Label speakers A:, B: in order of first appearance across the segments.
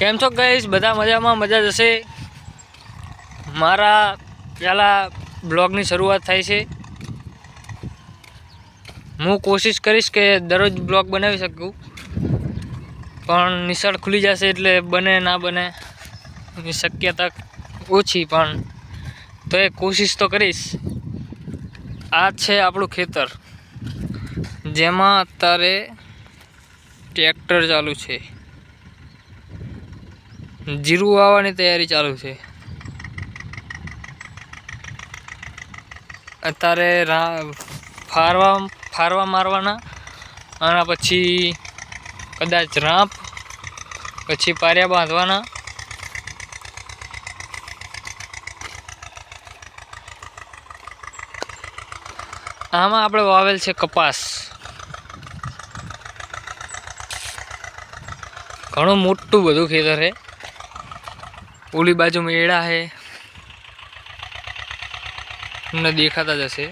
A: કેમ છો ગાઈસ? બધા મજામાં? મજા જશે। મારા પહેલા બ્લોગની શરૂઆત થાય છે। હું કોશિશ કરીશ કે દરરોજ બ્લોગ બનાવી શકું, પણ નિશાળ ખુલી જશે એટલે બને ના બને એની શક્યતા ઓછી, પણ તો એ કોશિશ તો કરીશ। આ છે આપણું ખેતર, જેમાં અત્યારે ટ્રેક્ટર ચાલુ છે। જીરું વાવવાની તૈયારી ચાલુ છે। અત્યારે ફારવા મારવાના, અને પછી કદાચ રાંપ, પછી પારિયા બાંધવાના। આમાં આપણે વાવેલ છે કપાસ। ઘણું મોટું બધું ખેતર છે। ઓલી બાજુ મેળા है, તમને દેખાતા જ હશે।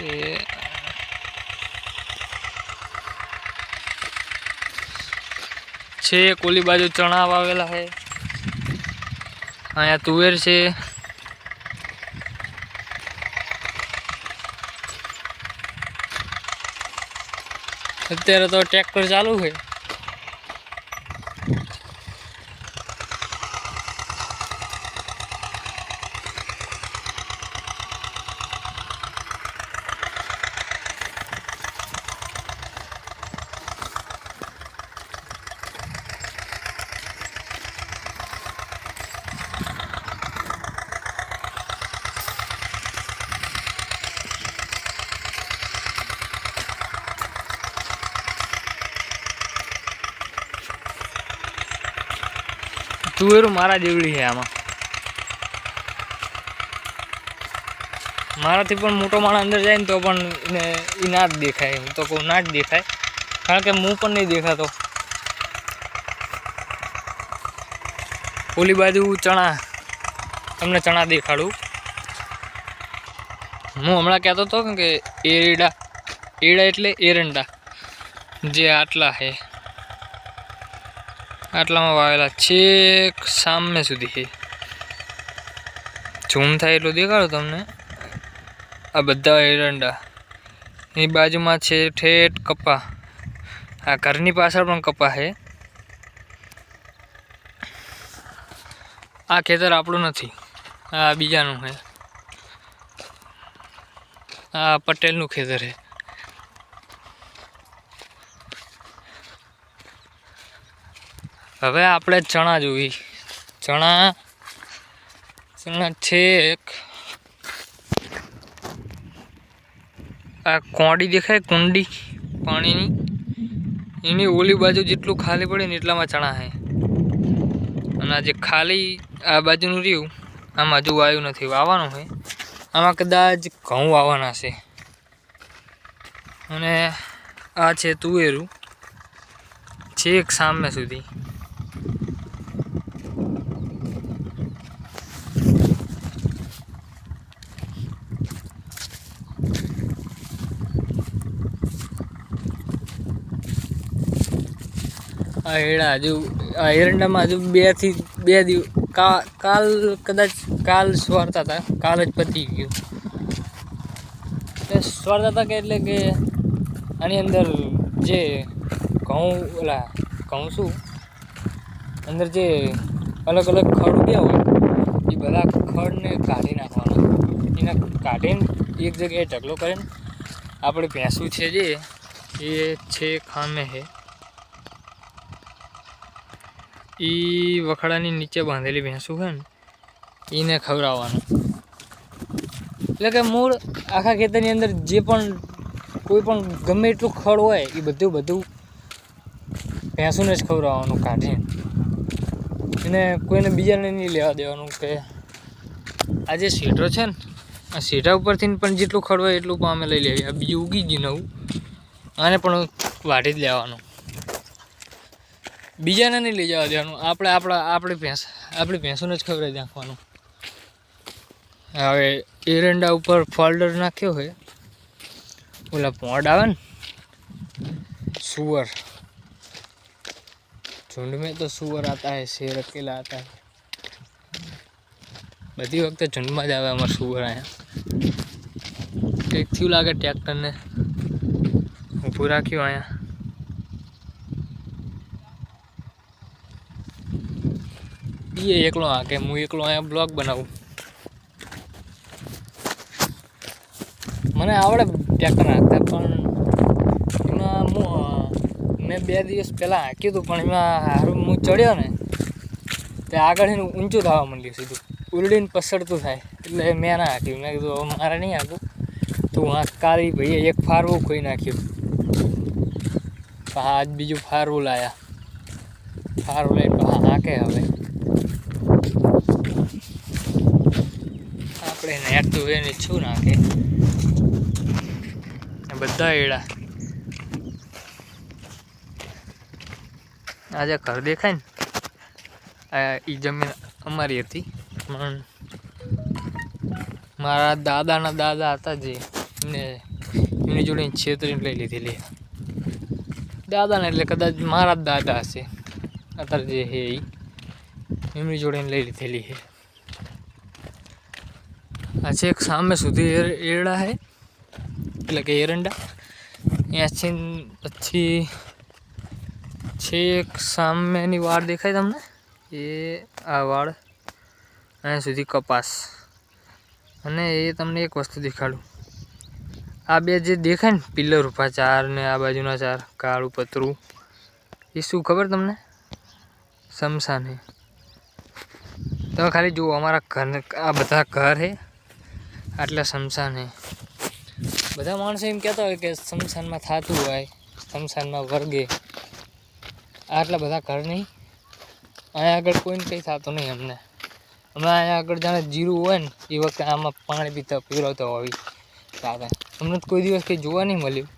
A: એ છે ઓલી બાજુ ચણા વાવેલા है, અહીંયા તુવેર છે। અત્યારે તો ટ્રેક્ટર ચાલુ છે। તુવેરું મારા જેવડી છે। આમાં મારાથી પણ મોટો માણસ અંદર જાય ને તો પણ એ ના જ દેખાય। હું તો કહું ના જ દેખાય, કારણ કે હું પણ નહીં દેખાતો। ઓલી બાજુ ચણા, તમને ચણા દેખાડું। હું હમણાં કહેતો હતો કે એરંડા એટલે એરંડા, જે આટલા છે, આટલામાં વાવેલા છેક સામે સુધી છે। ઝૂમ થાય એટલું દેખાડો તમને। આ બધા એરંડા, એની બાજુમાં છે ઠેઠ કપા। આ ઘરની પાછળ પણ કપા છે। આ ખેતર આપણું નથી, આ બીજાનું છે। આ પટેલનું ખેતર છે। હવે આપણે ચણા જોઈ। ચણા છેક આ કોંડી દેખાય, કુંડી પાણીની, એની ઓલી બાજુ જેટલું ખાલી પડે ને એટલામાં ચણા છે। અને આ જે ખાલી આ બાજુનું રહ્યું, આમાં હજુ વાયું નથી, વાવવાનું છે। આમાં કદાચ ઘઉં વાવવાના છે। અને આ છે તુવેરું, છેક સામે સુધી। આ એડા હજુ, આ એરંડામાં હજુ બે દિવસ કાલ કદાચ કાલ સ્વારતા હતા, કાલ જ પતી ગયું। સ્વારતા હતા કે એટલે કે આની અંદર જે ઘઉં શું અંદર જે અલગ અલગ ખડ ઉગ્યા હોય, એ બધા ખડને કાઢી નાખવાના। એને કાઢીને એક જગ્યાએ ઢગલો કરીને આપણે ભેંસું છે જે એ છે ખામે છે, એ વખડાની નીચે બાંધેલી ભેંસું છે ને, એને ખવડાવવાનું। એટલે કે મૂળ આખા ખેતરની અંદર જે પણ કોઈ પણ ગમે એટલું ખડ હોય એ બધું ભેંસુને જ ખવડાવવાનું કાઢીને। એને કોઈને બીજાને નહીં લેવા દેવાનું કે આ જે શેઢો છે ને, આ શેઢા ઉપરથી પણ જેટલું ખડ હોય એટલું પણ અમે લઈ લેવી। આ બીજું ઉગી ગયું નવું, આને પણ વાઢી જ લેવાનું, બીજાને નહીં લઈ જવા દેવાનું। આપણી ભેંસોને જ ખવડાવી નાખવાનું। હવે એરંડા ઉપર ફોલ્ડર નાખ્યો છે, ઓલા પોંડ આવે ને સુવર, झुंड में तो सुअर आता है, शेर अकेला आता है। बधी वक्त झुंड में ज आवे अमर सुअर। अँ कंईक थयुं लागे ट्रेक्टर ने ऊभुं राख्युं। अँ ये एकलो हाके, हूँ एकलो अँ ब्लॉग बनावुं। मने आवड़े ट्रेक्टर हाकता, पण एमां मैं 2 દિવસ पहला हाक्युं हतुं, पण एमां हारुं हूँ चढ़्यो ने ते आगळ ऊंचुं थवा मांड्युं, सीधुं उलड़ीने पसड़तुं थाय એટલે मैं ना हाक्युं। मैं कीधुं हवे मारे नहीं हाकું। तो वहाँ काली भाईए एक फारवुं खोई नाख्युं, आज बीजुं फारवुं लाया। फारवुं लईने पाछा हाके। हवे આપણે નેટતું હોય ને શું નાખે બધા એડા। આજે ઘર દેખાય ને, એ જમીન અમારી હતી, પણ મારા દાદાના દાદા હતા જે એમને એમની જોડે છેતરીને લઈ લીધેલી। દાદાને એટલે કદાચ મારા જ દાદા હશે અત્યારે જે છે એ, એમની જોડે લઈ લીધેલી છે। આ છેક સામે સુધી એરડા છે, એટલે કે એરંડા। અહીંયાથી પછી છેક સામેની વાડ દેખાય તમને, એ આ વાડ અહીંયા સુધી કપાસ। અને એ તમને એક વસ્તુ દેખાડું, આ બે જે દેખાય ને પિલ્લર ઉભા 4 ને આ બાજુના 4 કાળું પતરું, એ શું ખબર તમને? શમશાન છે। તમે ખાલી જુઓ, અમારા ઘર આ બધા ઘર છે, આટલા શમશાન છે। બધા માણસો એમ કહેતા હોય કે શમશાનમાં થતું હોય, શમશાનમાં વર્ગે। આટલા બધા ઘર નહીં, અહીંયા આગળ કોઈને કંઈ થતું નહીં અમને। અમે અહીંયા આગળ જાણે જીરું હોય ને એ વખતે આમાં પાણી પીતા પીવડાવતા હોય સાથે। અમને તો કોઈ દિવસ કંઈ જોવા નહીં મળ્યું।